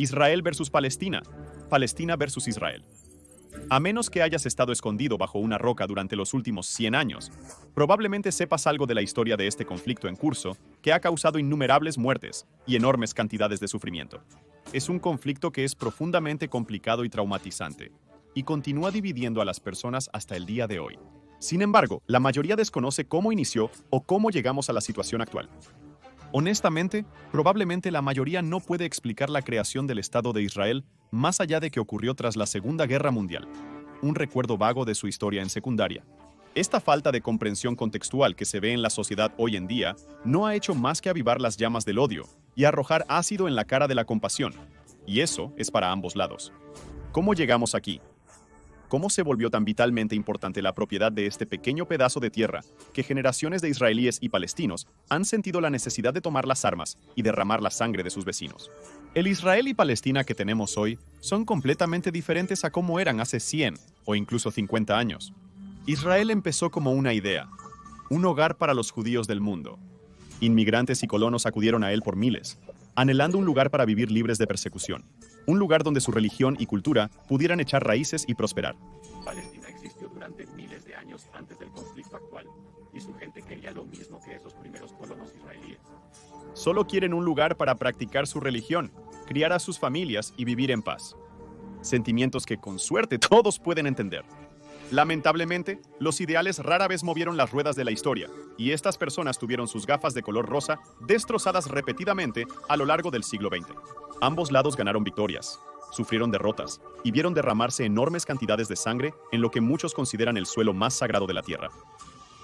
Israel versus Palestina, Palestina versus Israel. A menos que hayas estado escondido bajo una roca durante los últimos 100 años, probablemente sepas algo de la historia de este conflicto en curso que ha causado innumerables muertes y enormes cantidades de sufrimiento. Es un conflicto que es profundamente complicado y traumatizante, y continúa dividiendo a las personas hasta el día de hoy. Sin embargo, la mayoría desconoce cómo inició o cómo llegamos a la situación actual. Honestamente, probablemente la mayoría no puede explicar la creación del Estado de Israel más allá de que ocurrió tras la Segunda Guerra Mundial. Un recuerdo vago de su historia en secundaria. Esta falta de comprensión contextual que se ve en la sociedad hoy en día no ha hecho más que avivar las llamas del odio y arrojar ácido en la cara de la compasión. Y eso es para ambos lados. ¿Cómo llegamos aquí? ¿Cómo se volvió tan vitalmente importante la propiedad de este pequeño pedazo de tierra que generaciones de israelíes y palestinos han sentido la necesidad de tomar las armas y derramar la sangre de sus vecinos? El Israel y Palestina que tenemos hoy son completamente diferentes a cómo eran hace 100 o incluso 50 años. Israel empezó como una idea, un hogar para los judíos del mundo. Inmigrantes y colonos acudieron a él por miles, anhelando un lugar para vivir libres de persecución. Un lugar donde su religión y cultura pudieran echar raíces y prosperar. Palestina existió durante miles de años antes del conflicto actual, y su gente quería lo mismo que esos primeros colonos israelíes. Solo quieren un lugar para practicar su religión, criar a sus familias y vivir en paz. Sentimientos que con suerte todos pueden entender. Lamentablemente, los ideales rara vez movieron las ruedas de la historia, y estas personas tuvieron sus gafas de color rosa destrozadas repetidamente a lo largo del siglo XX. Ambos lados ganaron victorias, sufrieron derrotas, y vieron derramarse enormes cantidades de sangre en lo que muchos consideran el suelo más sagrado de la tierra.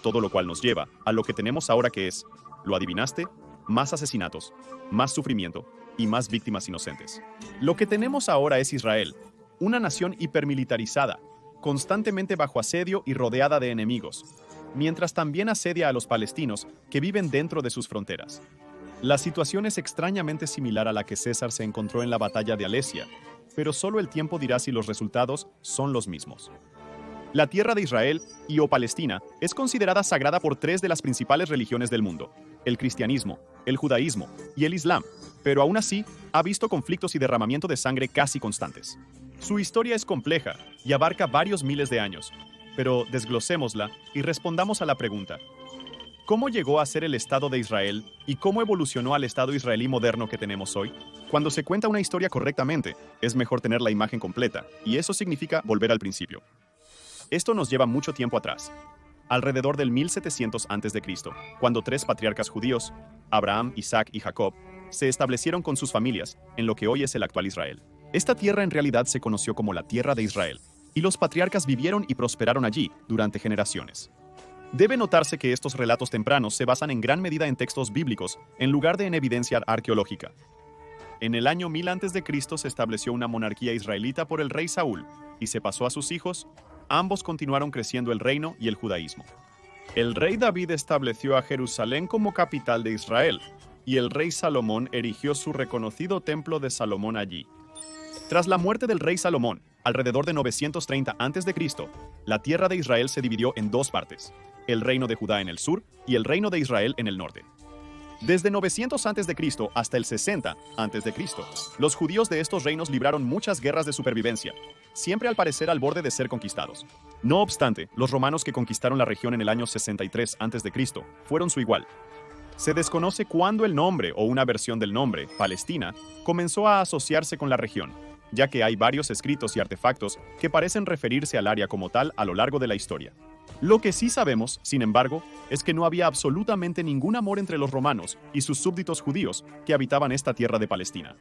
Todo lo cual nos lleva a lo que tenemos ahora que es, ¿lo adivinaste? Más asesinatos, más sufrimiento y más víctimas inocentes. Lo que tenemos ahora es Israel, una nación hipermilitarizada, constantemente bajo asedio y rodeada de enemigos, mientras también asedia a los palestinos que viven dentro de sus fronteras. La situación es extrañamente similar a la que César se encontró en la batalla de Alesia, pero solo el tiempo dirá si los resultados son los mismos. La tierra de Israel o Palestina es considerada sagrada por 3 de las principales religiones del mundo, el cristianismo, el judaísmo y el islam, pero aún así ha visto conflictos y derramamiento de sangre casi constantes. Su historia es compleja y abarca varios miles de años, pero desglosémosla y respondamos a la pregunta: ¿cómo llegó a ser el Estado de Israel y cómo evolucionó al Estado israelí moderno que tenemos hoy? Cuando se cuenta una historia correctamente, es mejor tener la imagen completa, y eso significa volver al principio. Esto nos lleva mucho tiempo atrás, alrededor del 1700 a.C., cuando 3 patriarcas judíos, Abraham, Isaac y Jacob, se establecieron con sus familias en lo que hoy es el actual Israel. Esta tierra en realidad se conoció como la Tierra de Israel, y los patriarcas vivieron y prosperaron allí durante generaciones. Debe notarse que estos relatos tempranos se basan en gran medida en textos bíblicos, en lugar de en evidencia arqueológica. En el año 1000 a.C. se estableció una monarquía israelita por el rey Saúl, y se pasó a sus hijos. Ambos continuaron creciendo el reino y el judaísmo. El rey David estableció a Jerusalén como capital de Israel, y el rey Salomón erigió su reconocido templo de Salomón allí. Tras la muerte del rey Salomón, alrededor de 930 a.C., la tierra de Israel se dividió en 2 partes, el reino de Judá en el sur y el reino de Israel en el norte. Desde 900 a.C. hasta el 60 a.C., los judíos de estos reinos libraron muchas guerras de supervivencia, siempre al parecer al borde de ser conquistados. No obstante, los romanos que conquistaron la región en el año 63 a.C. fueron su igual. Se desconoce cuándo el nombre o una versión del nombre, Palestina, comenzó a asociarse con la región, ya que hay varios escritos y artefactos que parecen referirse al área como tal a lo largo de la historia. Lo que sí sabemos, sin embargo, es que no había absolutamente ningún amor entre los romanos y sus súbditos judíos que habitaban esta tierra de Palestina.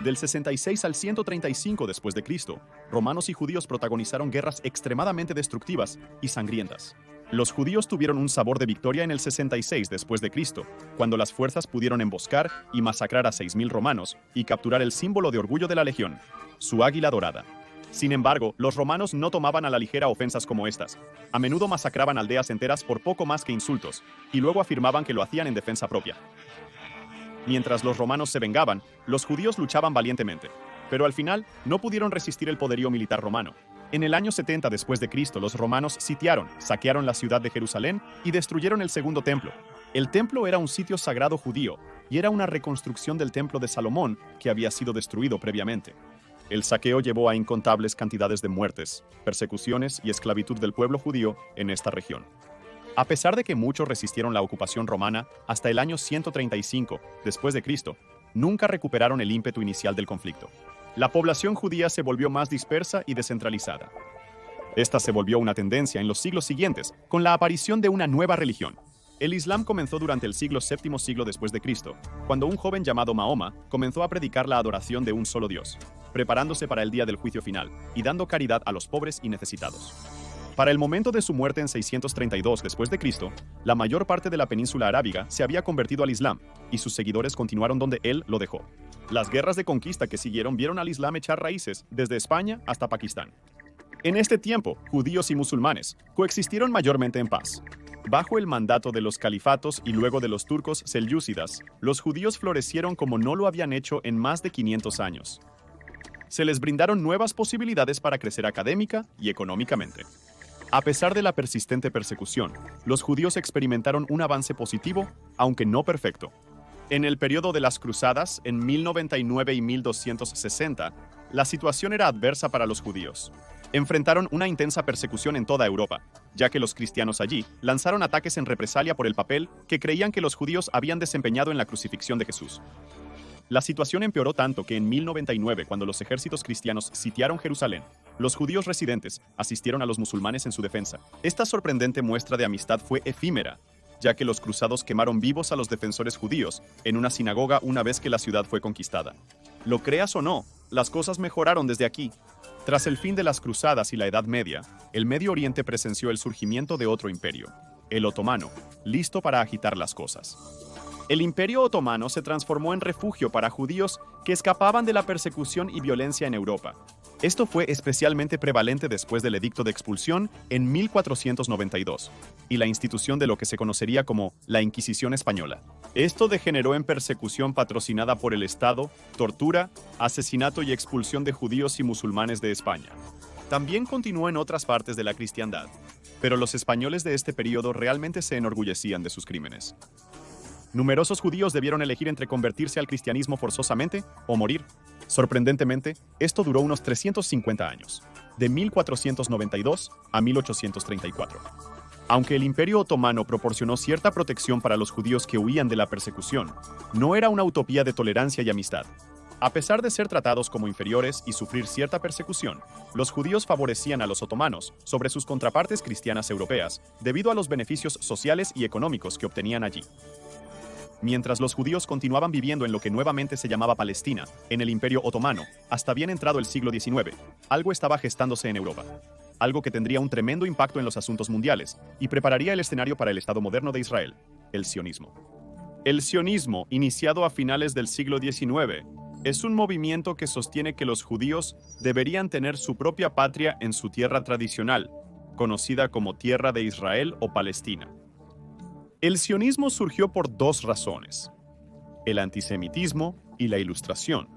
Del 66 al 135 después de Cristo, romanos y judíos protagonizaron guerras extremadamente destructivas y sangrientas. Los judíos tuvieron un sabor de victoria en el 66 después de Cristo, cuando las fuerzas pudieron emboscar y masacrar a 6.000 romanos y capturar el símbolo de orgullo de la legión, su águila dorada. Sin embargo, los romanos no tomaban a la ligera ofensas como estas. A menudo masacraban aldeas enteras por poco más que insultos, y luego afirmaban que lo hacían en defensa propia. Mientras los romanos se vengaban, los judíos luchaban valientemente, pero al final no pudieron resistir el poderío militar romano. En el año 70 después de Cristo, los romanos sitiaron, saquearon la ciudad de Jerusalén y destruyeron el segundo templo. El templo era un sitio sagrado judío, y era una reconstrucción del templo de Salomón que había sido destruido previamente. El saqueo llevó a incontables cantidades de muertes, persecuciones y esclavitud del pueblo judío en esta región. A pesar de que muchos resistieron la ocupación romana hasta el año 135 después de Cristo, nunca recuperaron el ímpetu inicial del conflicto. La población judía se volvió más dispersa y descentralizada. Esta se volvió una tendencia en los siglos siguientes, con la aparición de una nueva religión. El Islam comenzó durante el siglo VII después de Cristo, cuando un joven llamado Mahoma comenzó a predicar la adoración de un solo Dios, preparándose para el día del juicio final y dando caridad a los pobres y necesitados. Para el momento de su muerte en 632 después de Cristo, la mayor parte de la península arábiga se había convertido al Islam y sus seguidores continuaron donde él lo dejó. Las guerras de conquista que siguieron vieron al Islam echar raíces desde España hasta Pakistán. En este tiempo, judíos y musulmanes coexistieron mayormente en paz. Bajo el mandato de los califatos y luego de los turcos selyúcidas, los judíos florecieron como no lo habían hecho en más de 500 años. Se les brindaron nuevas posibilidades para crecer académica y económicamente. A pesar de la persistente persecución, los judíos experimentaron un avance positivo, aunque no perfecto. En el periodo de las Cruzadas, en 1099 y 1260, la situación era adversa para los judíos. Enfrentaron una intensa persecución en toda Europa, ya que los cristianos allí lanzaron ataques en represalia por el papel que creían que los judíos habían desempeñado en la crucifixión de Jesús. La situación empeoró tanto que en 1099, cuando los ejércitos cristianos sitiaron Jerusalén, los judíos residentes asistieron a los musulmanes en su defensa. Esta sorprendente muestra de amistad fue efímera, ya que los cruzados quemaron vivos a los defensores judíos en una sinagoga una vez que la ciudad fue conquistada. Lo creas o no, las cosas mejoraron desde aquí. Tras el fin de las cruzadas y la Edad Media, el Medio Oriente presenció el surgimiento de otro imperio, el otomano, listo para agitar las cosas. El Imperio Otomano se transformó en refugio para judíos que escapaban de la persecución y violencia en Europa. Esto fue especialmente prevalente después del Edicto de Expulsión en 1492 y la institución de lo que se conocería como la Inquisición Española. Esto degeneró en persecución patrocinada por el Estado, tortura, asesinato y expulsión de judíos y musulmanes de España. También continuó en otras partes de la cristiandad, pero los españoles de este periodo realmente se enorgullecían de sus crímenes. Numerosos judíos debieron elegir entre convertirse al cristianismo forzosamente o morir. Sorprendentemente, esto duró unos 350 años, de 1492 a 1834. Aunque el Imperio Otomano proporcionó cierta protección para los judíos que huían de la persecución, no era una utopía de tolerancia y amistad. A pesar de ser tratados como inferiores y sufrir cierta persecución, los judíos favorecían a los otomanos sobre sus contrapartes cristianas europeas debido a los beneficios sociales y económicos que obtenían allí. Mientras los judíos continuaban viviendo en lo que nuevamente se llamaba Palestina, en el Imperio Otomano, hasta bien entrado el siglo XIX, algo estaba gestándose en Europa. Algo que tendría un tremendo impacto en los asuntos mundiales y prepararía el escenario para el Estado moderno de Israel, el sionismo. El sionismo, iniciado a finales del siglo XIX, es un movimiento que sostiene que los judíos deberían tener su propia patria en su tierra tradicional, conocida como Tierra de Israel o Palestina. El sionismo surgió por dos razones: el antisemitismo y la Ilustración.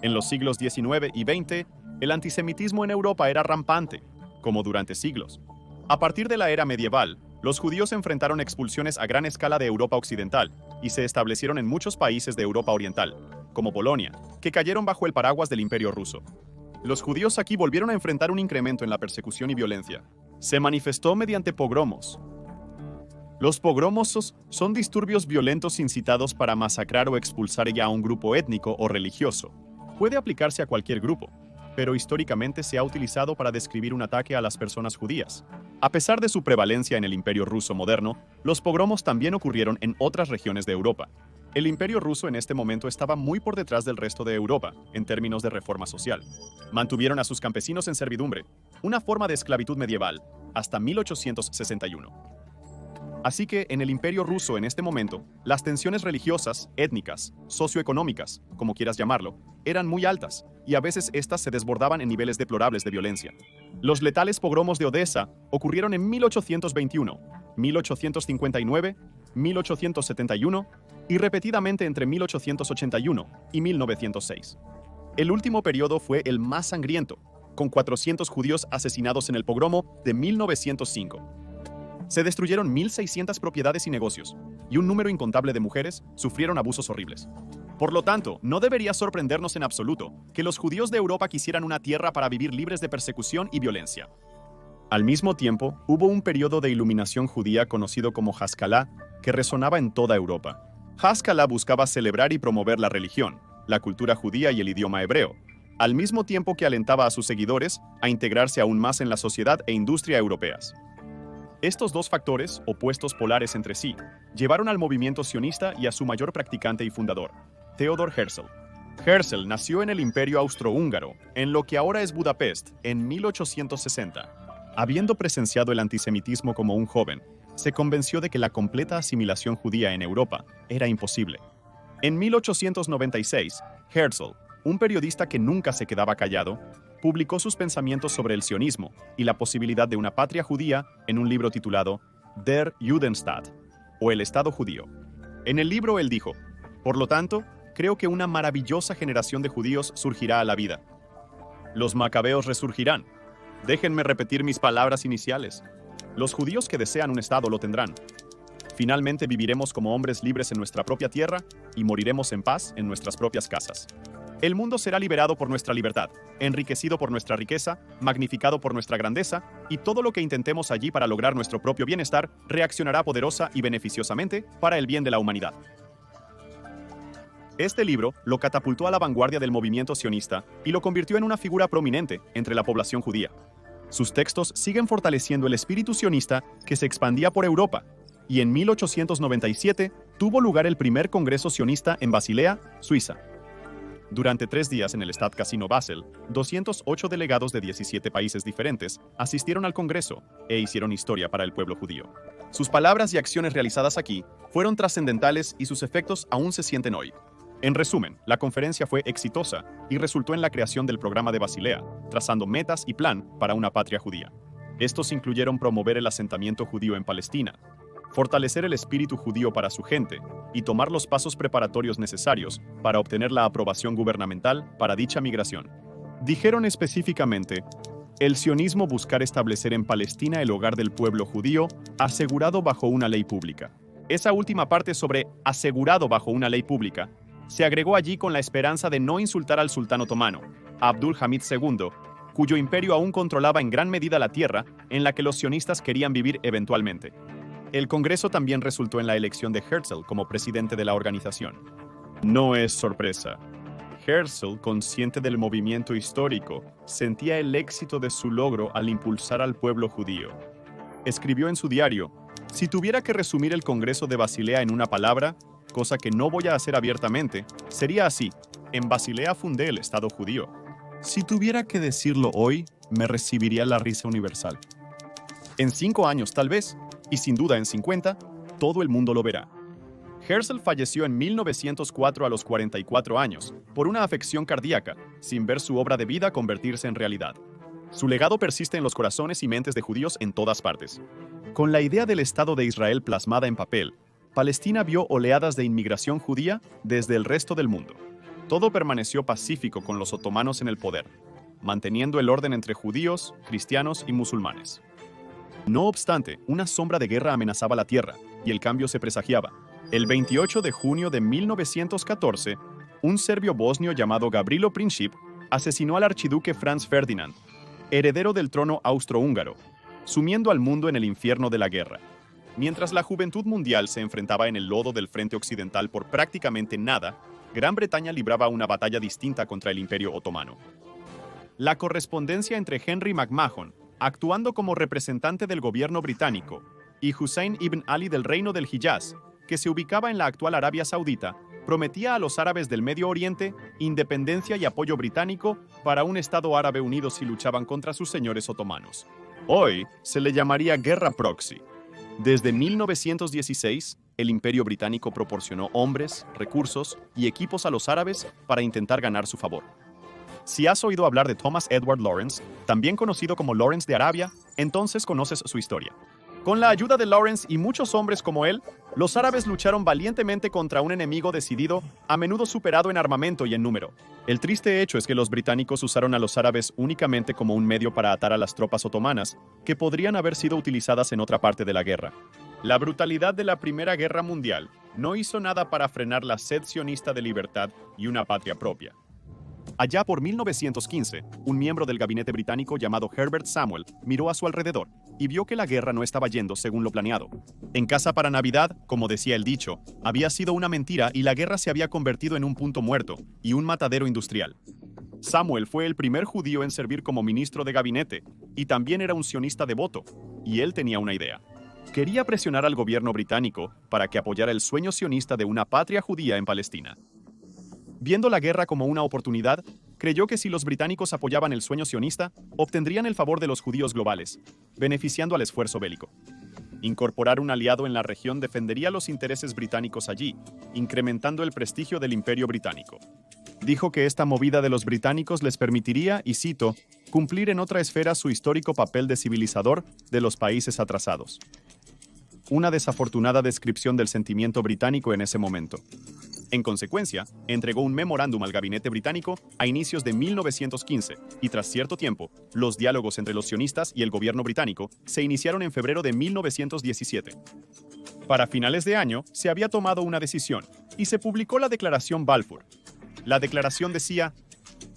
En los siglos XIX y XX, el antisemitismo en Europa era rampante, como durante siglos. A partir de la era medieval, los judíos enfrentaron expulsiones a gran escala de Europa occidental y se establecieron en muchos países de Europa oriental, como Polonia, que cayeron bajo el paraguas del Imperio ruso. Los judíos aquí volvieron a enfrentar un incremento en la persecución y violencia. Se manifestó mediante pogromos. Los pogromos son disturbios violentos incitados para masacrar o expulsar ya a un grupo étnico o religioso. Puede aplicarse a cualquier grupo, pero históricamente se ha utilizado para describir un ataque a las personas judías. A pesar de su prevalencia en el Imperio ruso moderno, los pogromos también ocurrieron en otras regiones de Europa. El Imperio ruso en este momento estaba muy por detrás del resto de Europa, en términos de reforma social. Mantuvieron a sus campesinos en servidumbre, una forma de esclavitud medieval, hasta 1861. Así que en el Imperio ruso en este momento, las tensiones religiosas, étnicas, socioeconómicas, como quieras llamarlo, eran muy altas, y a veces estas se desbordaban en niveles deplorables de violencia. Los letales pogromos de Odessa ocurrieron en 1821, 1859, 1871 y repetidamente entre 1881 y 1906. El último periodo fue el más sangriento, con 400 judíos asesinados en el pogromo de 1905. Se destruyeron 1.600 propiedades y negocios, y un número incontable de mujeres sufrieron abusos horribles. Por lo tanto, no debería sorprendernos en absoluto que los judíos de Europa quisieran una tierra para vivir libres de persecución y violencia. Al mismo tiempo, hubo un periodo de iluminación judía conocido como Haskalah, que resonaba en toda Europa. Haskalah buscaba celebrar y promover la religión, la cultura judía y el idioma hebreo, al mismo tiempo que alentaba a sus seguidores a integrarse aún más en la sociedad e industria europeas. Estos dos factores, opuestos polares entre sí, llevaron al movimiento sionista y a su mayor practicante y fundador, Theodor Herzl. Herzl nació en el Imperio Austrohúngaro, en lo que ahora es Budapest, en 1860. Habiendo presenciado el antisemitismo como un joven, se convenció de que la completa asimilación judía en Europa era imposible. En 1896, Herzl, un periodista que nunca se quedaba callado, publicó sus pensamientos sobre el sionismo y la posibilidad de una patria judía en un libro titulado Der Judenstaat, o el Estado judío. En el libro él dijo: por lo tanto, creo que una maravillosa generación de judíos surgirá a la vida. Los macabeos resurgirán. Déjenme repetir mis palabras iniciales. Los judíos que desean un Estado lo tendrán. Finalmente viviremos como hombres libres en nuestra propia tierra y moriremos en paz en nuestras propias casas. El mundo será liberado por nuestra libertad, enriquecido por nuestra riqueza, magnificado por nuestra grandeza, y todo lo que intentemos allí para lograr nuestro propio bienestar reaccionará poderosa y beneficiosamente para el bien de la humanidad. Este libro lo catapultó a la vanguardia del movimiento sionista y lo convirtió en una figura prominente entre la población judía. Sus textos siguen fortaleciendo el espíritu sionista que se expandía por Europa, y en 1897 tuvo lugar el primer congreso sionista en Basilea, Suiza. Durante 3 días en el Stadtcasino Basel, 208 delegados de 17 países diferentes asistieron al Congreso e hicieron historia para el pueblo judío. Sus palabras y acciones realizadas aquí fueron trascendentales y sus efectos aún se sienten hoy. En resumen, la conferencia fue exitosa y resultó en la creación del programa de Basilea, trazando metas y plan para una patria judía. Estos incluyeron promover el asentamiento judío en Palestina, fortalecer el espíritu judío para su gente y tomar los pasos preparatorios necesarios para obtener la aprobación gubernamental para dicha migración. Dijeron específicamente: el sionismo buscar establecer en Palestina el hogar del pueblo judío asegurado bajo una ley pública. Esa última parte sobre asegurado bajo una ley pública se agregó allí con la esperanza de no insultar al sultán otomano, Abdul Hamid II, cuyo imperio aún controlaba en gran medida la tierra en la que los sionistas querían vivir eventualmente. El Congreso también resultó en la elección de Herzl como presidente de la organización. No es sorpresa. Herzl, consciente del movimiento histórico, sentía el éxito de su logro al impulsar al pueblo judío. Escribió en su diario: si tuviera que resumir el Congreso de Basilea en una palabra, cosa que no voy a hacer abiertamente, sería así: en Basilea fundé el Estado judío. Si tuviera que decirlo hoy, me recibiría la risa universal. En 5 años tal vez, y sin duda en 50, todo el mundo lo verá. Herzl falleció en 1904 a los 44 años, por una afección cardíaca, sin ver su obra de vida convertirse en realidad. Su legado persiste en los corazones y mentes de judíos en todas partes. Con la idea del Estado de Israel plasmada en papel, Palestina vio oleadas de inmigración judía desde el resto del mundo. Todo permaneció pacífico con los otomanos en el poder, manteniendo el orden entre judíos, cristianos y musulmanes. No obstante, una sombra de guerra amenazaba la tierra, y el cambio se presagiaba. El 28 de junio de 1914, un serbio bosnio llamado Gavrilo Princip asesinó al archiduque Franz Ferdinand, heredero del trono austrohúngaro, sumiendo al mundo en el infierno de la guerra. Mientras la juventud mundial se enfrentaba en el lodo del frente occidental por prácticamente nada, Gran Bretaña libraba una batalla distinta contra el Imperio Otomano. La correspondencia entre Henry McMahon, actuando como representante del gobierno británico, y Hussein ibn Ali del reino del Hiyaz, que se ubicaba en la actual Arabia Saudita, prometía a los árabes del Medio Oriente independencia y apoyo británico para un Estado árabe unido si luchaban contra sus señores otomanos. Hoy se le llamaría guerra proxy. Desde 1916, el Imperio Británico proporcionó hombres, recursos y equipos a los árabes para intentar ganar su favor. Si has oído hablar de Thomas Edward Lawrence, también conocido como Lawrence de Arabia, entonces conoces su historia. Con la ayuda de Lawrence y muchos hombres como él, los árabes lucharon valientemente contra un enemigo decidido, a menudo superado en armamento y en número. El triste hecho es que los británicos usaron a los árabes únicamente como un medio para atar a las tropas otomanas, que podrían haber sido utilizadas en otra parte de la guerra. La brutalidad de la Primera Guerra Mundial no hizo nada para frenar la sed sionista de libertad y una patria propia. Allá por 1915, un miembro del gabinete británico llamado Herbert Samuel miró a su alrededor y vio que la guerra no estaba yendo según lo planeado. En casa para Navidad, como decía el dicho, había sido una mentira y la guerra se había convertido en un punto muerto y un matadero industrial. Samuel fue el primer judío en servir como ministro de gabinete y también era un sionista devoto, y él tenía una idea. Quería presionar al gobierno británico para que apoyara el sueño sionista de una patria judía en Palestina. Viendo la guerra como una oportunidad, creyó que si los británicos apoyaban el sueño sionista, obtendrían el favor de los judíos globales, beneficiando al esfuerzo bélico. Incorporar un aliado en la región defendería los intereses británicos allí, incrementando el prestigio del Imperio Británico. Dijo que esta movida de los británicos les permitiría, y cito, cumplir en otra esfera su histórico papel de civilizador de los países atrasados. Una desafortunada descripción del sentimiento británico en ese momento. En consecuencia, entregó un memorándum al gabinete británico a inicios de 1915 y tras cierto tiempo, los diálogos entre los sionistas y el gobierno británico se iniciaron en febrero de 1917. Para finales de año, se había tomado una decisión y se publicó la Declaración Balfour. La declaración decía: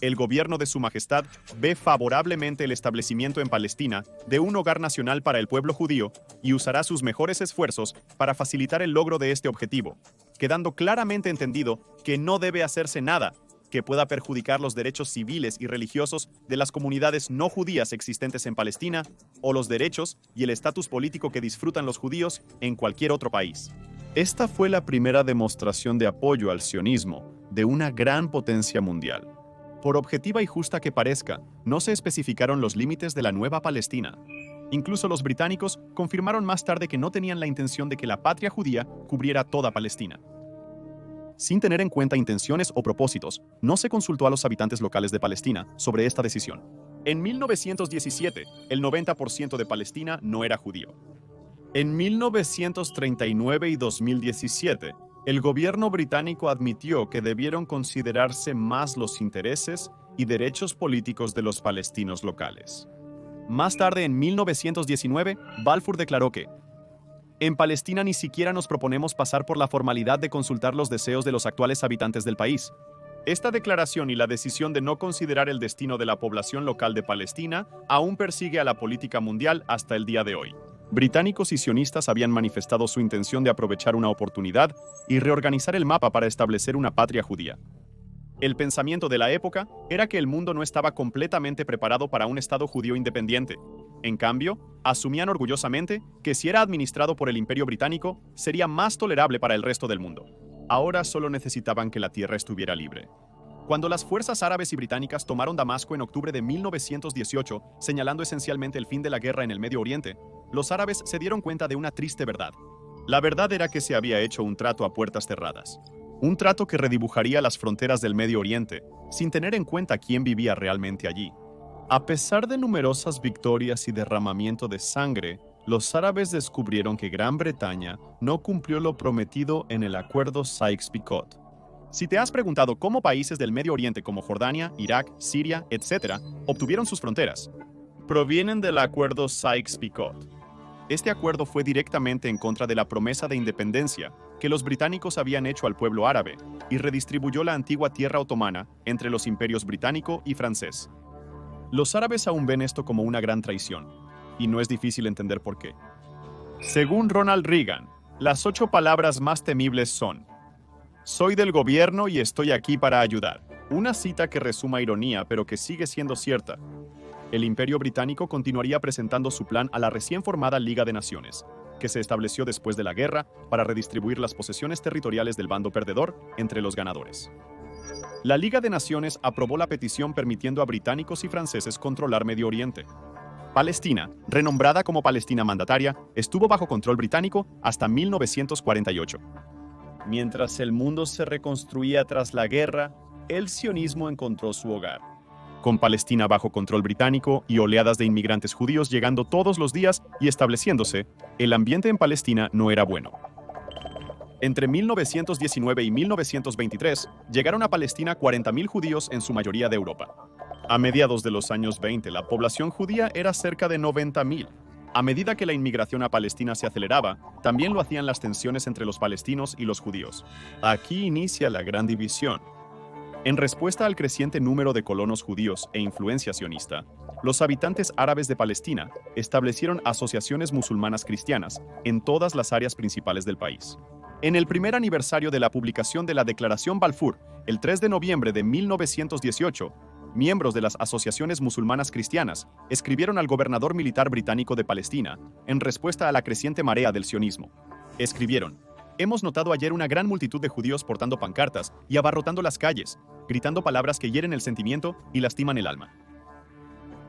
el gobierno de Su Majestad ve favorablemente el establecimiento en Palestina de un hogar nacional para el pueblo judío y usará sus mejores esfuerzos para facilitar el logro de este objetivo, quedando claramente entendido que no debe hacerse nada que pueda perjudicar los derechos civiles y religiosos de las comunidades no judías existentes en Palestina o los derechos y el estatus político que disfrutan los judíos en cualquier otro país. Esta fue la primera demostración de apoyo al sionismo de una gran potencia mundial. Por objetiva y justa que parezca, no se especificaron los límites de la nueva Palestina. Incluso los británicos confirmaron más tarde que no tenían la intención de que la patria judía cubriera toda Palestina. Sin tener en cuenta intenciones o propósitos, no se consultó a los habitantes locales de Palestina sobre esta decisión. En 1917, el 90% de Palestina no era judío. En 1939 y 2017, el gobierno británico admitió que debieron considerarse más los intereses y derechos políticos de los palestinos locales. Más tarde, en 1919, Balfour declaró que en Palestina ni siquiera nos proponemos pasar por la formalidad de consultar los deseos de los actuales habitantes del país. Esta declaración y la decisión de no considerar el destino de la población local de Palestina aún persigue a la política mundial hasta el día de hoy. Británicos y sionistas habían manifestado su intención de aprovechar una oportunidad y reorganizar el mapa para establecer una patria judía. El pensamiento de la época era que el mundo no estaba completamente preparado para un Estado judío independiente. En cambio, asumían orgullosamente que si era administrado por el Imperio Británico, sería más tolerable para el resto del mundo. Ahora solo necesitaban que la tierra estuviera libre. Cuando las fuerzas árabes y británicas tomaron Damasco en octubre de 1918, señalando esencialmente el fin de la guerra en el Medio Oriente, los árabes se dieron cuenta de una triste verdad. La verdad era que se había hecho un trato a puertas cerradas. Un trato que redibujaría las fronteras del Medio Oriente, sin tener en cuenta quién vivía realmente allí. A pesar de numerosas victorias y derramamiento de sangre, los árabes descubrieron que Gran Bretaña no cumplió lo prometido en el acuerdo Sykes-Picot. Si te has preguntado cómo países del Medio Oriente como Jordania, Irak, Siria, etc., obtuvieron sus fronteras, provienen del acuerdo Sykes-Picot. Este acuerdo fue directamente en contra de la promesa de independencia que los británicos habían hecho al pueblo árabe y redistribuyó la antigua tierra otomana entre los imperios británico y francés. Los árabes aún ven esto como una gran traición, y no es difícil entender por qué. Según Ronald Reagan, las 8 palabras más temibles son: soy del gobierno y estoy aquí para ayudar. Una cita que resuma ironía, pero que sigue siendo cierta. El Imperio Británico continuaría presentando su plan a la recién formada Liga de Naciones, que se estableció después de la guerra para redistribuir las posesiones territoriales del bando perdedor entre los ganadores. La Liga de Naciones aprobó la petición permitiendo a británicos y franceses controlar Medio Oriente. Palestina, renombrada como Palestina Mandataria, estuvo bajo control británico hasta 1948. Mientras el mundo se reconstruía tras la guerra, el sionismo encontró su hogar. Con Palestina bajo control británico y oleadas de inmigrantes judíos llegando todos los días y estableciéndose, el ambiente en Palestina no era bueno. Entre 1919 y 1923, llegaron a Palestina 40.000 judíos, en su mayoría de Europa. A mediados de los años 20, la población judía era cerca de 90.000. A medida que la inmigración a Palestina se aceleraba, también lo hacían las tensiones entre los palestinos y los judíos. Aquí inicia la gran división. En respuesta al creciente número de colonos judíos e influencia sionista, los habitantes árabes de Palestina establecieron asociaciones musulmanas cristianas en todas las áreas principales del país. En el primer aniversario de la publicación de la Declaración Balfour, el 3 de noviembre de 1918, miembros de las asociaciones musulmanas cristianas escribieron al gobernador militar británico de Palestina en respuesta a la creciente marea del sionismo. Escribieron: «Hemos notado ayer una gran multitud de judíos portando pancartas y abarrotando las calles, gritando palabras que hieren el sentimiento y lastiman el alma.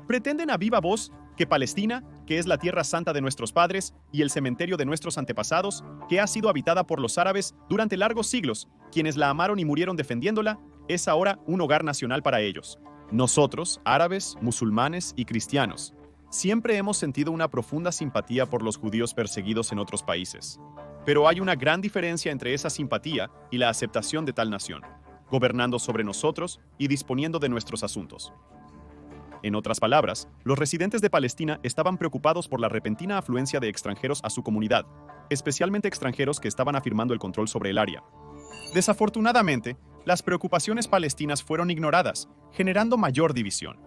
Pretenden a viva voz que Palestina, que es la tierra santa de nuestros padres y el cementerio de nuestros antepasados, que ha sido habitada por los árabes durante largos siglos, quienes la amaron y murieron defendiéndola, es ahora un hogar nacional para ellos. Nosotros, árabes, musulmanes y cristianos, siempre hemos sentido una profunda simpatía por los judíos perseguidos en otros países. Pero hay una gran diferencia entre esa simpatía y la aceptación de tal nación, gobernando sobre nosotros y disponiendo de nuestros asuntos». En otras palabras, los residentes de Palestina estaban preocupados por la repentina afluencia de extranjeros a su comunidad, especialmente extranjeros que estaban afirmando el control sobre el área. Desafortunadamente, las preocupaciones palestinas fueron ignoradas, generando mayor división.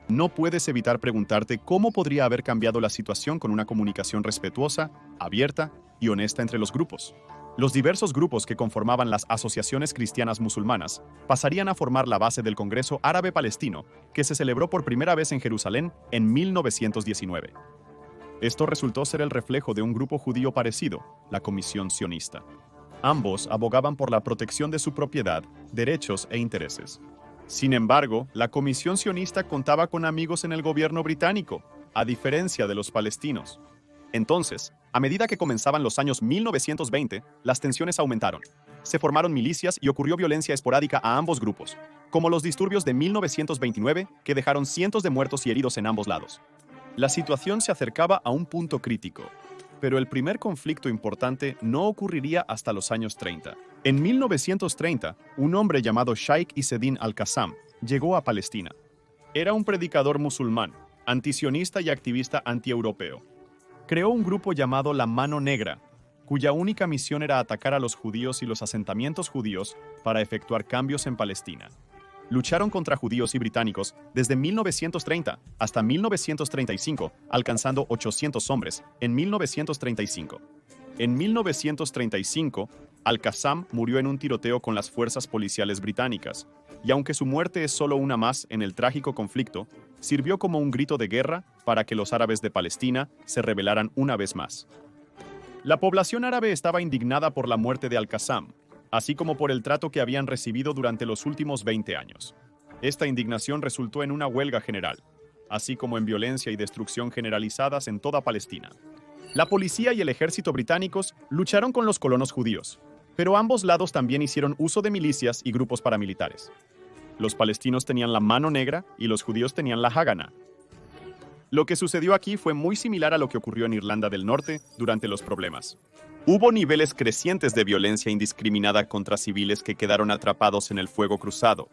No puedes evitar preguntarte cómo podría haber cambiado la situación con una comunicación respetuosa, abierta y honesta entre los grupos. Los diversos grupos que conformaban las asociaciones cristianas musulmanas pasarían a formar la base del Congreso Árabe Palestino, que se celebró por primera vez en Jerusalén en 1919. Esto resultó ser el reflejo de un grupo judío parecido, la Comisión Sionista. Ambos abogaban por la protección de su propiedad, derechos e intereses. Sin embargo, la Comisión Sionista contaba con amigos en el gobierno británico, a diferencia de los palestinos. Entonces, a medida que comenzaban los años 1920, las tensiones aumentaron. Se formaron milicias y ocurrió violencia esporádica a ambos grupos, como los disturbios de 1929, que dejaron cientos de muertos y heridos en ambos lados. La situación se acercaba a un punto crítico, pero el primer conflicto importante no ocurriría hasta los años 30. En 1930, un hombre llamado Sheikh Izzeddin al-Qassam llegó a Palestina. Era un predicador musulmán, antisionista y activista antieuropeo. Creó un grupo llamado La Mano Negra, cuya única misión era atacar a los judíos y los asentamientos judíos para efectuar cambios en Palestina. Lucharon contra judíos y británicos desde 1930 hasta 1935, alcanzando 800 hombres en 1935. En 1935, al-Qassam murió en un tiroteo con las fuerzas policiales británicas, y aunque su muerte es solo una más en el trágico conflicto, sirvió como un grito de guerra para que los árabes de Palestina se rebelaran una vez más. La población árabe estaba indignada por la muerte de al-Qassam, así como por el trato que habían recibido durante los últimos 20 años. Esta indignación resultó en una huelga general, así como en violencia y destrucción generalizadas en toda Palestina. La policía y el ejército británicos lucharon con los colonos judíos, pero ambos lados también hicieron uso de milicias y grupos paramilitares. Los palestinos tenían la Mano Negra y los judíos tenían la Haganah. Lo que sucedió aquí fue muy similar a lo que ocurrió en Irlanda del Norte durante los problemas. Hubo niveles crecientes de violencia indiscriminada contra civiles que quedaron atrapados en el fuego cruzado.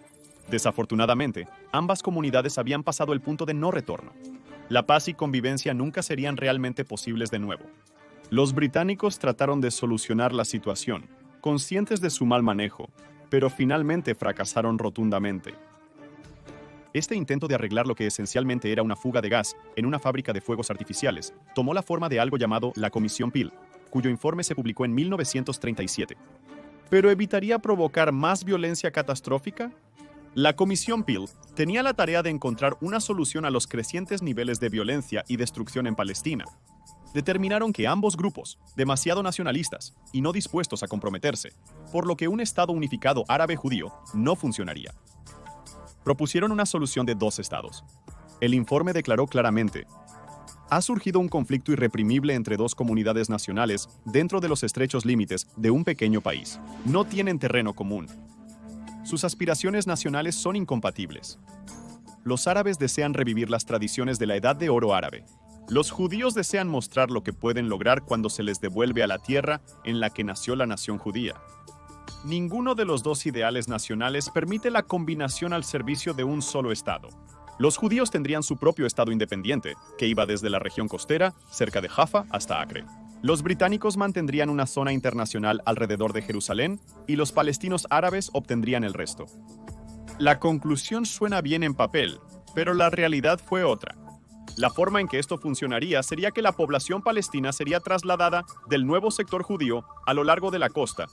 Desafortunadamente, ambas comunidades habían pasado el punto de no retorno. La paz y convivencia nunca serían realmente posibles de nuevo. Los británicos trataron de solucionar la situación, conscientes de su mal manejo, pero finalmente fracasaron rotundamente. Este intento de arreglar lo que esencialmente era una fuga de gas en una fábrica de fuegos artificiales tomó la forma de algo llamado la Comisión Peel, cuyo informe se publicó en 1937. ¿Pero evitaría provocar más violencia catastrófica? La Comisión Peel tenía la tarea de encontrar una solución a los crecientes niveles de violencia y destrucción en Palestina. Determinaron que ambos grupos, demasiado nacionalistas y no dispuestos a comprometerse, por lo que un Estado unificado árabe-judío no funcionaría. Propusieron una solución de dos estados. El informe declaró claramente: ha surgido un conflicto irreprimible entre dos comunidades nacionales dentro de los estrechos límites de un pequeño país. No tienen terreno común. Sus aspiraciones nacionales son incompatibles. Los árabes desean revivir las tradiciones de la Edad de Oro árabe. Los judíos desean mostrar lo que pueden lograr cuando se les devuelve a la tierra en la que nació la nación judía. Ninguno de los dos ideales nacionales permite la combinación al servicio de un solo Estado. Los judíos tendrían su propio estado independiente, que iba desde la región costera, cerca de Jaffa, hasta Acre. Los británicos mantendrían una zona internacional alrededor de Jerusalén y los palestinos árabes obtendrían el resto. La conclusión suena bien en papel, pero la realidad fue otra. La forma en que esto funcionaría sería que la población palestina sería trasladada del nuevo sector judío a lo largo de la costa,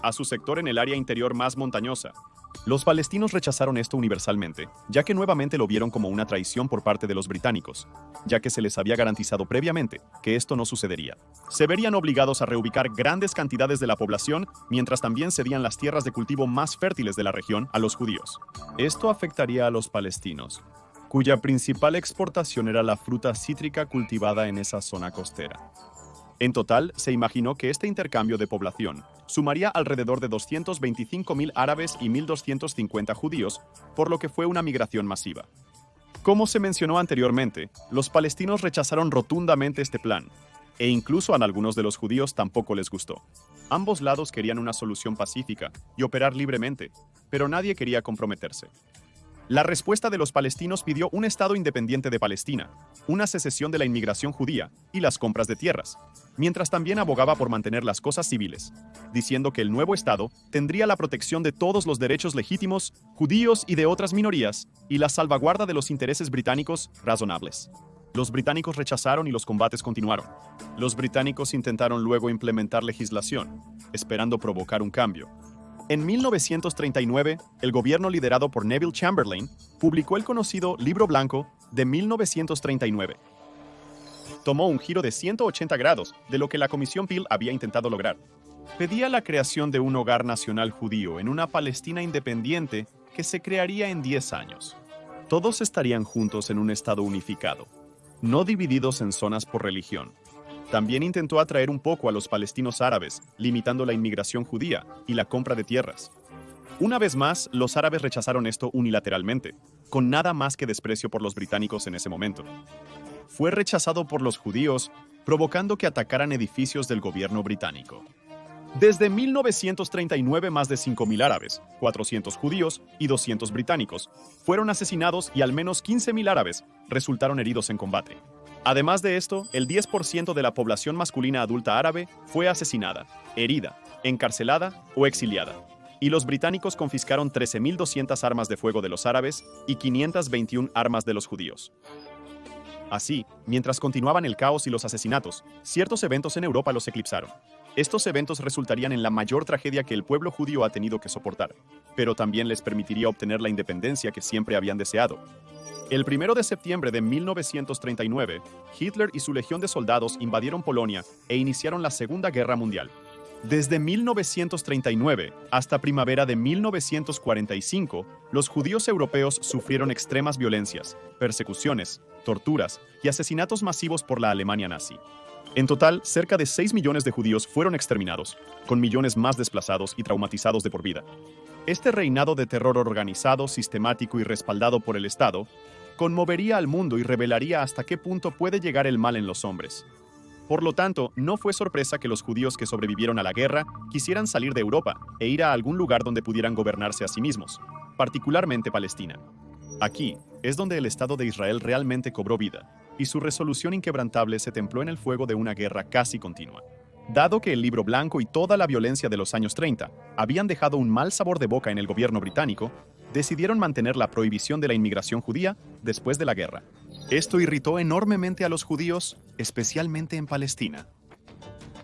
a su sector en el área interior más montañosa. Los palestinos rechazaron esto universalmente, ya que nuevamente lo vieron como una traición por parte de los británicos, ya que se les había garantizado previamente que esto no sucedería. Se verían obligados a reubicar grandes cantidades de la población, mientras también cedían las tierras de cultivo más fértiles de la región a los judíos. Esto afectaría a los palestinos, cuya principal exportación era la fruta cítrica cultivada en esa zona costera. En total, se imaginó que este intercambio de población sumaría alrededor de 225.000 árabes y 1.250 judíos, por lo que fue una migración masiva. Como se mencionó anteriormente, los palestinos rechazaron rotundamente este plan, e incluso a algunos de los judíos tampoco les gustó. Ambos lados querían una solución pacífica y operar libremente, pero nadie quería comprometerse. La respuesta de los palestinos pidió un Estado independiente de Palestina, una secesión de la inmigración judía y las compras de tierras, mientras también abogaba por mantener las cosas civiles, diciendo que el nuevo Estado tendría la protección de todos los derechos legítimos, judíos y de otras minorías, y la salvaguarda de los intereses británicos razonables. Los británicos rechazaron y los combates continuaron. Los británicos intentaron luego implementar legislación, esperando provocar un cambio. En 1939, el gobierno liderado por Neville Chamberlain publicó el conocido Libro Blanco de 1939. Tomó un giro de 180 grados de lo que la Comisión Peel había intentado lograr. Pedía la creación de un hogar nacional judío en una Palestina independiente que se crearía en 10 años. Todos estarían juntos en un estado unificado, no divididos en zonas por religión. También intentó atraer un poco a los palestinos árabes, limitando la inmigración judía y la compra de tierras. Una vez más, los árabes rechazaron esto unilateralmente, con nada más que desprecio por los británicos en ese momento. Fue rechazado por los judíos, provocando que atacaran edificios del gobierno británico. Desde 1939, más de 5.000 árabes, 400 judíos y 200 británicos fueron asesinados y al menos 15.000 árabes resultaron heridos en combate. Además de esto, el 10% de la población masculina adulta árabe fue asesinada, herida, encarcelada o exiliada, y los británicos confiscaron 13.200 armas de fuego de los árabes y 521 armas de los judíos. Así, mientras continuaban el caos y los asesinatos, ciertos eventos en Europa los eclipsaron. Estos eventos resultarían en la mayor tragedia que el pueblo judío ha tenido que soportar, pero también les permitiría obtener la independencia que siempre habían deseado. El 1 de septiembre de 1939, Hitler y su legión de soldados invadieron Polonia e iniciaron la Segunda Guerra Mundial. Desde 1939 hasta primavera de 1945, los judíos europeos sufrieron extremas violencias, persecuciones, torturas y asesinatos masivos por la Alemania nazi. En total, cerca de 6 millones de judíos fueron exterminados, con millones más desplazados y traumatizados de por vida. Este reinado de terror organizado, sistemático y respaldado por el Estado conmovería al mundo y revelaría hasta qué punto puede llegar el mal en los hombres. Por lo tanto, no fue sorpresa que los judíos que sobrevivieron a la guerra quisieran salir de Europa e ir a algún lugar donde pudieran gobernarse a sí mismos, particularmente Palestina. Aquí es donde el Estado de Israel realmente cobró vida, y su resolución inquebrantable se templó en el fuego de una guerra casi continua. Dado que el Libro Blanco y toda la violencia de los años 30 habían dejado un mal sabor de boca en el gobierno británico, decidieron mantener la prohibición de la inmigración judía después de la guerra. Esto irritó enormemente a los judíos, especialmente en Palestina.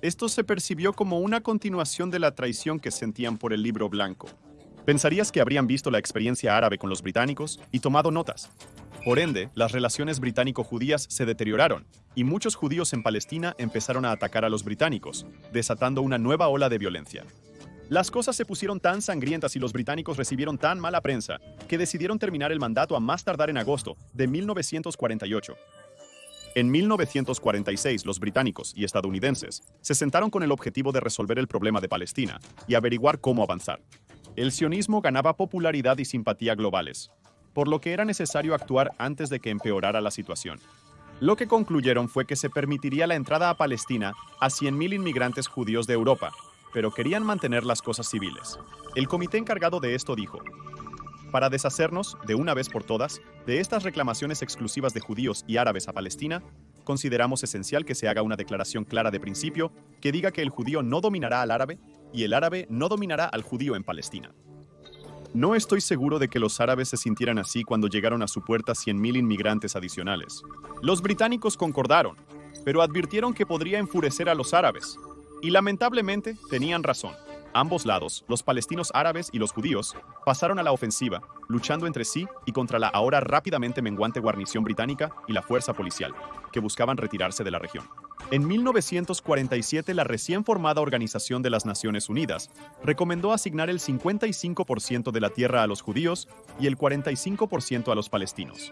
Esto se percibió como una continuación de la traición que sentían por el Libro Blanco. Pensarías que habrían visto la experiencia árabe con los británicos y tomado notas. Por ende, las relaciones británico-judías se deterioraron, y muchos judíos en Palestina empezaron a atacar a los británicos, desatando una nueva ola de violencia. Las cosas se pusieron tan sangrientas y los británicos recibieron tan mala prensa que decidieron terminar el mandato a más tardar en agosto de 1948. En 1946, los británicos y estadounidenses se sentaron con el objetivo de resolver el problema de Palestina y averiguar cómo avanzar. El sionismo ganaba popularidad y simpatía globales, por lo que era necesario actuar antes de que empeorara la situación. Lo que concluyeron fue que se permitiría la entrada a Palestina a 100.000 inmigrantes judíos de Europa, pero querían mantener las cosas civiles. El comité encargado de esto dijo: Para deshacernos, de una vez por todas, de estas reclamaciones exclusivas de judíos y árabes a Palestina, consideramos esencial que se haga una declaración clara de principio que diga que el judío no dominará al árabe y el árabe no dominará al judío en Palestina. No estoy seguro de que los árabes se sintieran así cuando llegaron a su puerta 100.000 inmigrantes adicionales. Los británicos concordaron, pero advirtieron que podría enfurecer a los árabes. Y lamentablemente tenían razón. Ambos lados, los palestinos árabes y los judíos, pasaron a la ofensiva, luchando entre sí y contra la ahora rápidamente menguante guarnición británica y la fuerza policial, que buscaban retirarse de la región. En 1947, la recién formada Organización de las Naciones Unidas recomendó asignar el 55% de la tierra a los judíos y el 45% a los palestinos.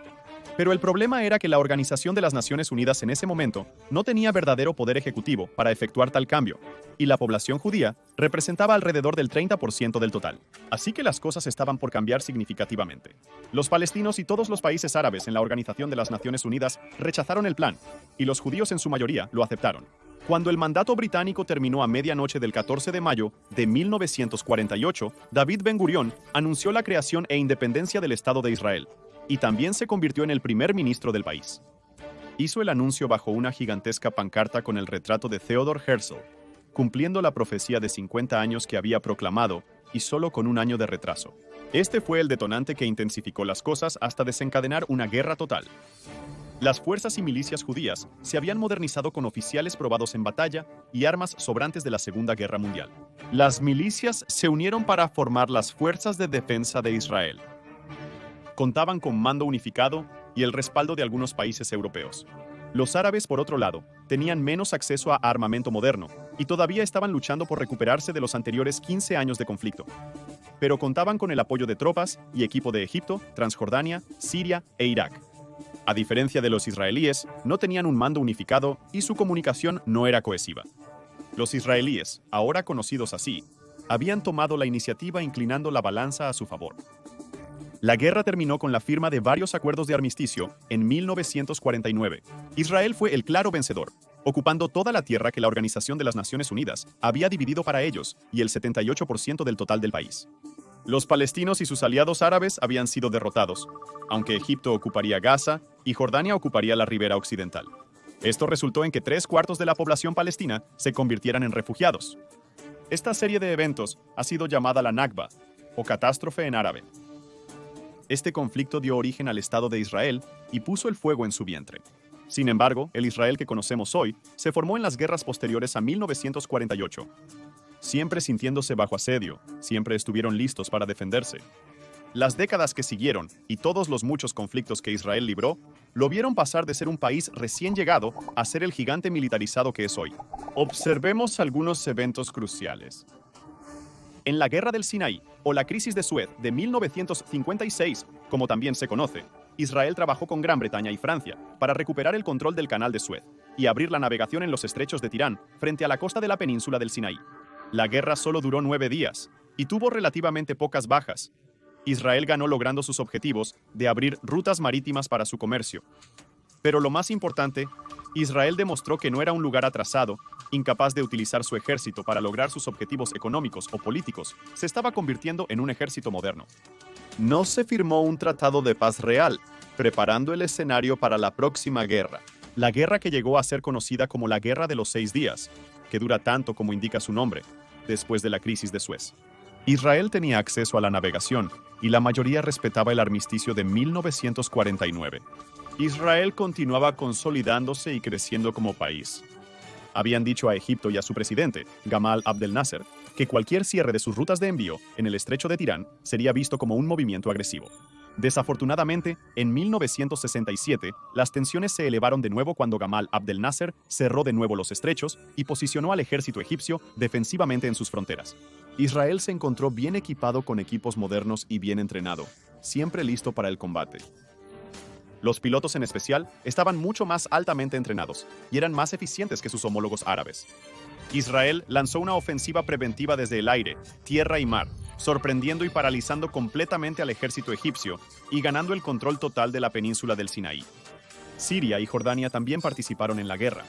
Pero el problema era que la Organización de las Naciones Unidas en ese momento no tenía verdadero poder ejecutivo para efectuar tal cambio, y la población judía representaba alrededor del 30% del total. Así que las cosas estaban por cambiar significativamente. Los palestinos y todos los países árabes en la Organización de las Naciones Unidas rechazaron el plan, y los judíos en su mayoría lo aceptaron. Cuando el mandato británico terminó a medianoche del 14 de mayo de 1948, David Ben-Gurión anunció la creación e independencia del Estado de Israel, y también se convirtió en el primer ministro del país. Hizo el anuncio bajo una gigantesca pancarta con el retrato de Theodor Herzl, cumpliendo la profecía de 50 años que había proclamado, y solo con un año de retraso. Este fue el detonante que intensificó las cosas hasta desencadenar una guerra total. Las fuerzas y milicias judías se habían modernizado con oficiales probados en batalla y armas sobrantes de la Segunda Guerra Mundial. Las milicias se unieron para formar las Fuerzas de Defensa de Israel. Contaban con mando unificado y el respaldo de algunos países europeos. Los árabes, por otro lado, tenían menos acceso a armamento moderno y todavía estaban luchando por recuperarse de los anteriores 15 años de conflicto. Pero contaban con el apoyo de tropas y equipo de Egipto, Transjordania, Siria e Irak. A diferencia de los israelíes, no tenían un mando unificado y su comunicación no era cohesiva. Los israelíes, ahora conocidos así, habían tomado la iniciativa inclinando la balanza a su favor. La guerra terminó con la firma de varios acuerdos de armisticio en 1949. Israel fue el claro vencedor, ocupando toda la tierra que la Organización de las Naciones Unidas había dividido para ellos y el 78% del total del país. Los palestinos y sus aliados árabes habían sido derrotados, aunque Egipto ocuparía Gaza y Jordania ocuparía la ribera occidental. Esto resultó en que 3/4 de la población palestina se convirtieran en refugiados. Esta serie de eventos ha sido llamada la Nakba, o catástrofe en árabe. Este conflicto dio origen al Estado de Israel y puso el fuego en su vientre. Sin embargo, el Israel que conocemos hoy se formó en las guerras posteriores a 1948. Siempre sintiéndose bajo asedio, siempre estuvieron listos para defenderse. Las décadas que siguieron y todos los muchos conflictos que Israel libró, lo vieron pasar de ser un país recién llegado a ser el gigante militarizado que es hoy. Observemos algunos eventos cruciales. En la Guerra del Sinaí, o la Crisis de Suez de 1956, como también se conoce, Israel trabajó con Gran Bretaña y Francia para recuperar el control del Canal de Suez y abrir la navegación en los estrechos de Tirán frente a la costa de la península del Sinaí. La guerra solo duró 9 días y tuvo relativamente pocas bajas. Israel ganó logrando sus objetivos de abrir rutas marítimas para su comercio. Pero lo más importante, Israel demostró que no era un lugar atrasado, incapaz de utilizar su ejército para lograr sus objetivos económicos o políticos, se estaba convirtiendo en un ejército moderno. No se firmó un tratado de paz real, preparando el escenario para la próxima guerra. La guerra que llegó a ser conocida como la Guerra de los 6 días, que dura tanto como indica su nombre, después de la Crisis de Suez. Israel tenía acceso a la navegación y la mayoría respetaba el armisticio de 1949. Israel continuaba consolidándose y creciendo como país. Habían dicho a Egipto y a su presidente, Gamal Abdel Nasser, que cualquier cierre de sus rutas de envío en el estrecho de Tirán sería visto como un movimiento agresivo. Desafortunadamente, en 1967, las tensiones se elevaron de nuevo cuando Gamal Abdel Nasser cerró de nuevo los estrechos y posicionó al ejército egipcio defensivamente en sus fronteras. Israel se encontró bien equipado con equipos modernos y bien entrenado, siempre listo para el combate. Los pilotos en especial estaban mucho más altamente entrenados y eran más eficientes que sus homólogos árabes. Israel lanzó una ofensiva preventiva desde el aire, tierra y mar, sorprendiendo y paralizando completamente al ejército egipcio y ganando el control total de la península del Sinaí. Siria y Jordania también participaron en la guerra,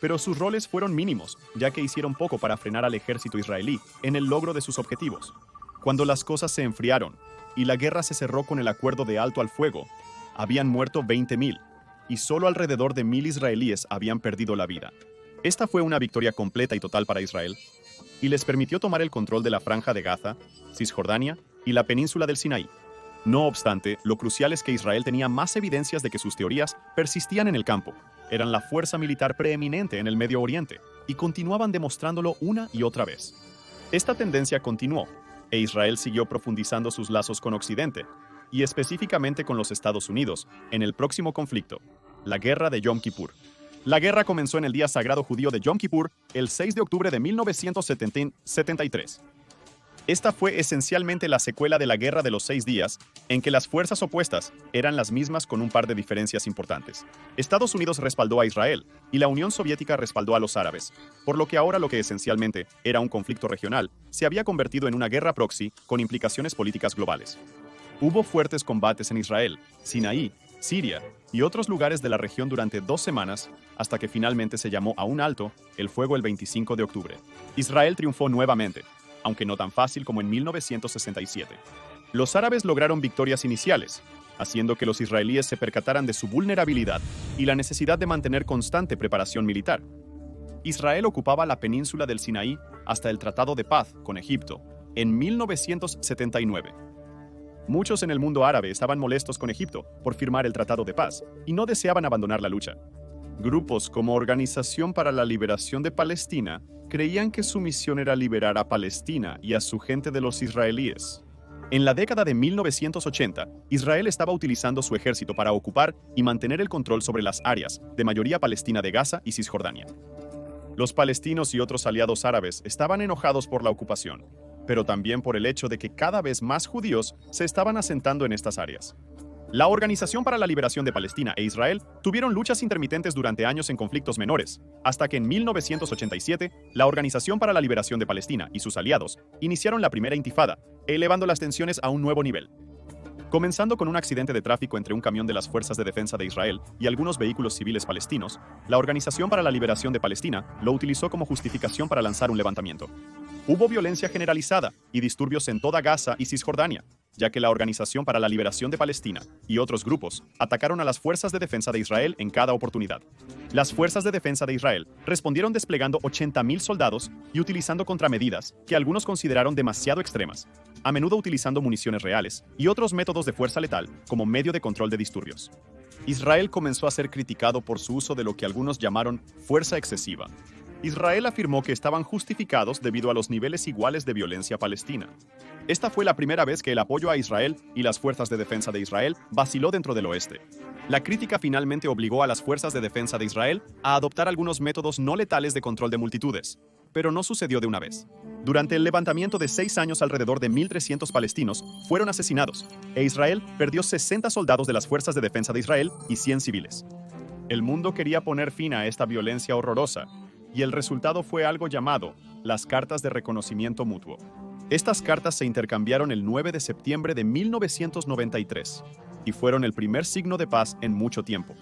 pero sus roles fueron mínimos, ya que hicieron poco para frenar al ejército israelí en el logro de sus objetivos. Cuando las cosas se enfriaron, y la guerra se cerró con el acuerdo de alto al fuego. Habían muerto 20.000 y solo alrededor de 1.000 israelíes habían perdido la vida. Esta fue una victoria completa y total para Israel y les permitió tomar el control de la Franja de Gaza, Cisjordania y la península del Sinaí. No obstante, lo crucial es que Israel tenía más evidencias de que sus teorías persistían en el campo. Eran la fuerza militar preeminente en el Medio Oriente y continuaban demostrándolo una y otra vez. Esta tendencia continuó, e Israel siguió profundizando sus lazos con Occidente, y específicamente con los Estados Unidos, en el próximo conflicto, la Guerra de Yom Kippur. La guerra comenzó en el día sagrado judío de Yom Kippur, el 6 de octubre de 1973. Esta fue esencialmente la secuela de la Guerra de los 6 días, en que las fuerzas opuestas eran las mismas con un par de diferencias importantes. Estados Unidos respaldó a Israel y la Unión Soviética respaldó a los árabes, por lo que ahora lo que esencialmente era un conflicto regional se había convertido en una guerra proxy con implicaciones políticas globales. Hubo fuertes combates en Israel, Sinaí, Siria y otros lugares de la región durante 2 semanas, hasta que finalmente se llamó a un alto el fuego el 25 de octubre. Israel triunfó nuevamente, aunque no tan fácil como en 1967. Los árabes lograron victorias iniciales, haciendo que los israelíes se percataran de su vulnerabilidad y la necesidad de mantener constante preparación militar. Israel ocupaba la península del Sinaí hasta el Tratado de Paz con Egipto, en 1979. Muchos en el mundo árabe estaban molestos con Egipto por firmar el Tratado de Paz y no deseaban abandonar la lucha. Grupos como Organización para la Liberación de Palestina creían que su misión era liberar a Palestina y a su gente de los israelíes. En la década de 1980, Israel estaba utilizando su ejército para ocupar y mantener el control sobre las áreas de mayoría palestina de Gaza y Cisjordania. Los palestinos y otros aliados árabes estaban enojados por la ocupación, pero también por el hecho de que cada vez más judíos se estaban asentando en estas áreas. La Organización para la Liberación de Palestina e Israel tuvieron luchas intermitentes durante años en conflictos menores, hasta que en 1987, la Organización para la Liberación de Palestina y sus aliados iniciaron la primera intifada, elevando las tensiones a un nuevo nivel. Comenzando con un accidente de tráfico entre un camión de las Fuerzas de Defensa de Israel y algunos vehículos civiles palestinos, la Organización para la Liberación de Palestina lo utilizó como justificación para lanzar un levantamiento. Hubo violencia generalizada y disturbios en toda Gaza y Cisjordania, ya que la Organización para la Liberación de Palestina y otros grupos atacaron a las Fuerzas de Defensa de Israel en cada oportunidad. Las Fuerzas de Defensa de Israel respondieron desplegando 80.000 soldados y utilizando contramedidas que algunos consideraron demasiado extremas, a menudo utilizando municiones reales y otros métodos de fuerza letal como medio de control de disturbios. Israel comenzó a ser criticado por su uso de lo que algunos llamaron fuerza excesiva. Israel afirmó que estaban justificados debido a los niveles iguales de violencia palestina. Esta fue la primera vez que el apoyo a Israel y las fuerzas de defensa de Israel vaciló dentro del oeste. La crítica finalmente obligó a las fuerzas de defensa de Israel a adoptar algunos métodos no letales de control de multitudes, pero no sucedió de una vez. Durante el levantamiento de 6 años, alrededor de 1.300 palestinos fueron asesinados, e Israel perdió 60 soldados de las fuerzas de defensa de Israel y 100 civiles. El mundo quería poner fin a esta violencia horrorosa, y el resultado fue algo llamado las Cartas de Reconocimiento Mutuo. Estas cartas se intercambiaron el 9 de septiembre de 1993 y fueron el primer signo de paz en mucho tiempo.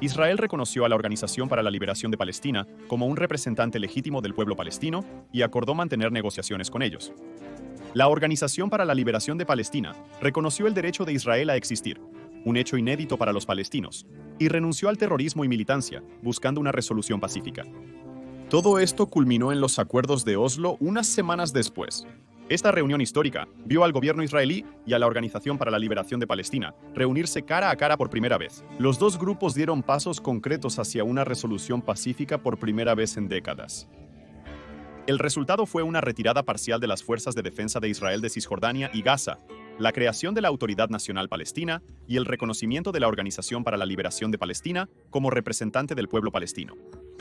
Israel reconoció a la Organización para la Liberación de Palestina como un representante legítimo del pueblo palestino y acordó mantener negociaciones con ellos. La Organización para la Liberación de Palestina reconoció el derecho de Israel a existir, un hecho inédito para los palestinos, y renunció al terrorismo y militancia, buscando una resolución pacífica. Todo esto culminó en los acuerdos de Oslo unas semanas después. Esta reunión histórica vio al gobierno israelí y a la Organización para la Liberación de Palestina reunirse cara a cara por primera vez. Los dos grupos dieron pasos concretos hacia una resolución pacífica por primera vez en décadas. El resultado fue una retirada parcial de las fuerzas de defensa de Israel de Cisjordania y Gaza, la creación de la Autoridad Nacional Palestina y el reconocimiento de la Organización para la Liberación de Palestina como representante del pueblo palestino.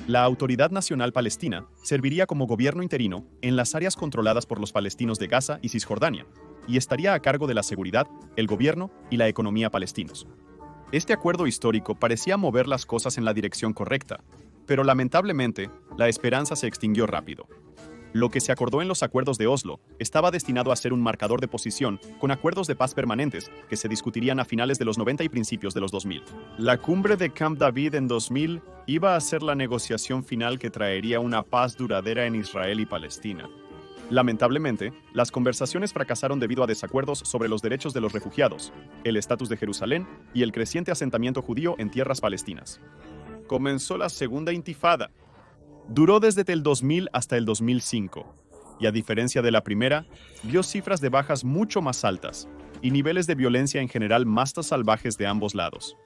La Autoridad Nacional Palestina serviría como gobierno interino en las áreas controladas por los palestinos de Gaza y Cisjordania, y estaría a cargo de la seguridad, el gobierno y la economía palestinos. Este acuerdo histórico parecía mover las cosas en la dirección correcta, pero lamentablemente, la esperanza se extinguió rápido. Lo que se acordó en los acuerdos de Oslo estaba destinado a ser un marcador de posición con acuerdos de paz permanentes que se discutirían a finales de los 90 y principios de los 2000. La cumbre de Camp David en 2000 iba a ser la negociación final que traería una paz duradera en Israel y Palestina. Lamentablemente, las conversaciones fracasaron debido a desacuerdos sobre los derechos de los refugiados, el estatus de Jerusalén y el creciente asentamiento judío en tierras palestinas. Comenzó la Segunda Intifada. Duró desde el 2000 hasta el 2005, y a diferencia de la primera, vio cifras de bajas mucho más altas y niveles de violencia en general más salvajes de ambos lados.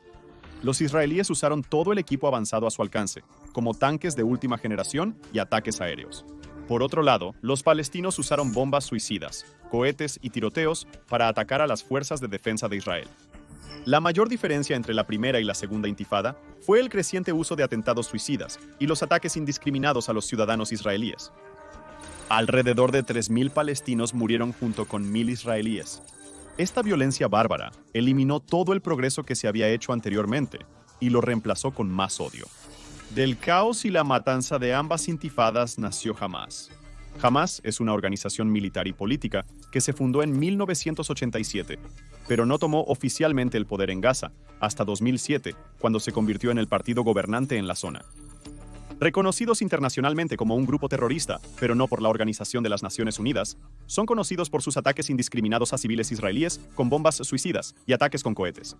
Los israelíes usaron todo el equipo avanzado a su alcance, como tanques de última generación y ataques aéreos. Por otro lado, los palestinos usaron bombas suicidas, cohetes y tiroteos para atacar a las fuerzas de defensa de Israel. La mayor diferencia entre la primera y la segunda intifada fue el creciente uso de atentados suicidas y los ataques indiscriminados a los ciudadanos israelíes. Alrededor de 3.000 palestinos murieron junto con 1.000 israelíes. Esta violencia bárbara eliminó todo el progreso que se había hecho anteriormente y lo reemplazó con más odio. Del caos y la matanza de ambas intifadas nació Hamás. Hamás es una organización militar y política que se fundó en 1987, pero no tomó oficialmente el poder en Gaza hasta 2007, cuando se convirtió en el partido gobernante en la zona. Reconocidos internacionalmente como un grupo terrorista, pero no por la Organización de las Naciones Unidas, son conocidos por sus ataques indiscriminados a civiles israelíes con bombas suicidas y ataques con cohetes.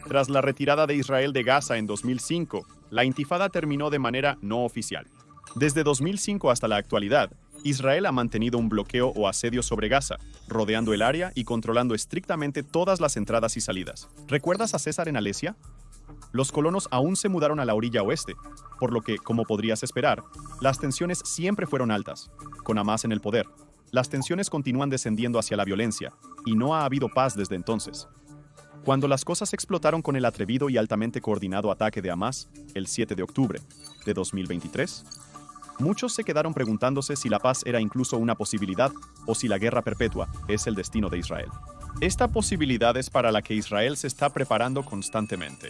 Tras la retirada de Israel de Gaza en 2005, la intifada terminó de manera no oficial. Desde 2005 hasta la actualidad, Israel ha mantenido un bloqueo o asedio sobre Gaza, rodeando el área y controlando estrictamente todas las entradas y salidas. ¿Recuerdas a César en Alesia? Los colonos aún se mudaron a la orilla oeste, por lo que, como podrías esperar, las tensiones siempre fueron altas. Con Hamás en el poder, las tensiones continúan descendiendo hacia la violencia, y no ha habido paz desde entonces. Cuando las cosas explotaron con el atrevido y altamente coordinado ataque de Hamás, el 7 de octubre de 2023, muchos se quedaron preguntándose si la paz era incluso una posibilidad o si la guerra perpetua es el destino de Israel. Esta posibilidad es para la que Israel se está preparando constantemente.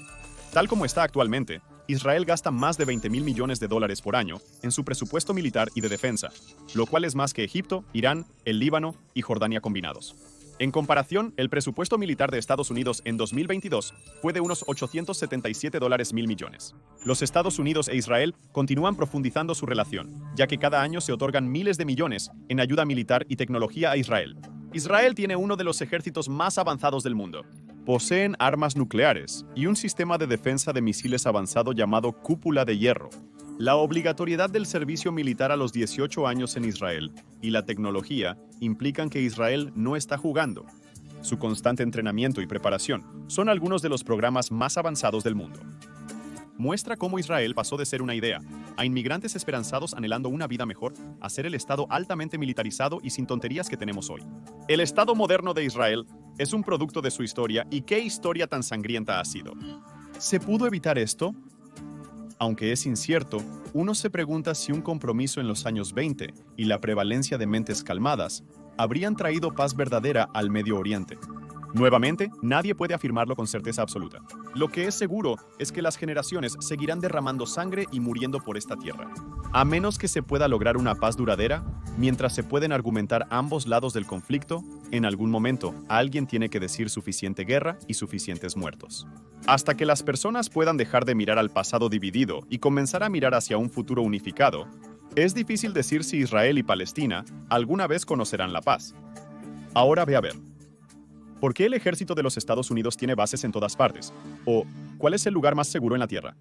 Tal como está actualmente, Israel gasta más de $20.000 millones por año en su presupuesto militar y de defensa, lo cual es más que Egipto, Irán, el Líbano y Jordania combinados. En comparación, el presupuesto militar de Estados Unidos en 2022 fue de unos $877.000 millones. Los Estados Unidos e Israel continúan profundizando su relación, ya que cada año se otorgan miles de millones en ayuda militar y tecnología a Israel. Israel tiene uno de los ejércitos más avanzados del mundo. Poseen armas nucleares y un sistema de defensa de misiles avanzado llamado Cúpula de Hierro. La obligatoriedad del servicio militar a los 18 años en Israel y la tecnología implican que Israel no está jugando. Su constante entrenamiento y preparación son algunos de los programas más avanzados del mundo. Muestra cómo Israel pasó de ser una idea, a inmigrantes esperanzados anhelando una vida mejor, a ser el Estado altamente militarizado y sin tonterías que tenemos hoy. El Estado moderno de Israel es un producto de su historia, y qué historia tan sangrienta ha sido. ¿Se pudo evitar esto? Aunque es incierto, uno se pregunta si un compromiso en los años 20 y la prevalencia de mentes calmadas habrían traído paz verdadera al Medio Oriente. Nuevamente, nadie puede afirmarlo con certeza absoluta. Lo que es seguro es que las generaciones seguirán derramando sangre y muriendo por esta tierra. A menos que se pueda lograr una paz duradera, mientras se pueden argumentar ambos lados del conflicto, en algún momento alguien tiene que decir suficiente guerra y suficientes muertos. Hasta que las personas puedan dejar de mirar al pasado dividido y comenzar a mirar hacia un futuro unificado, es difícil decir si Israel y Palestina alguna vez conocerán la paz. Ahora ve a ver. ¿Por qué el ejército de los Estados Unidos tiene bases en todas partes? ¿O cuál es el lugar más seguro en la Tierra?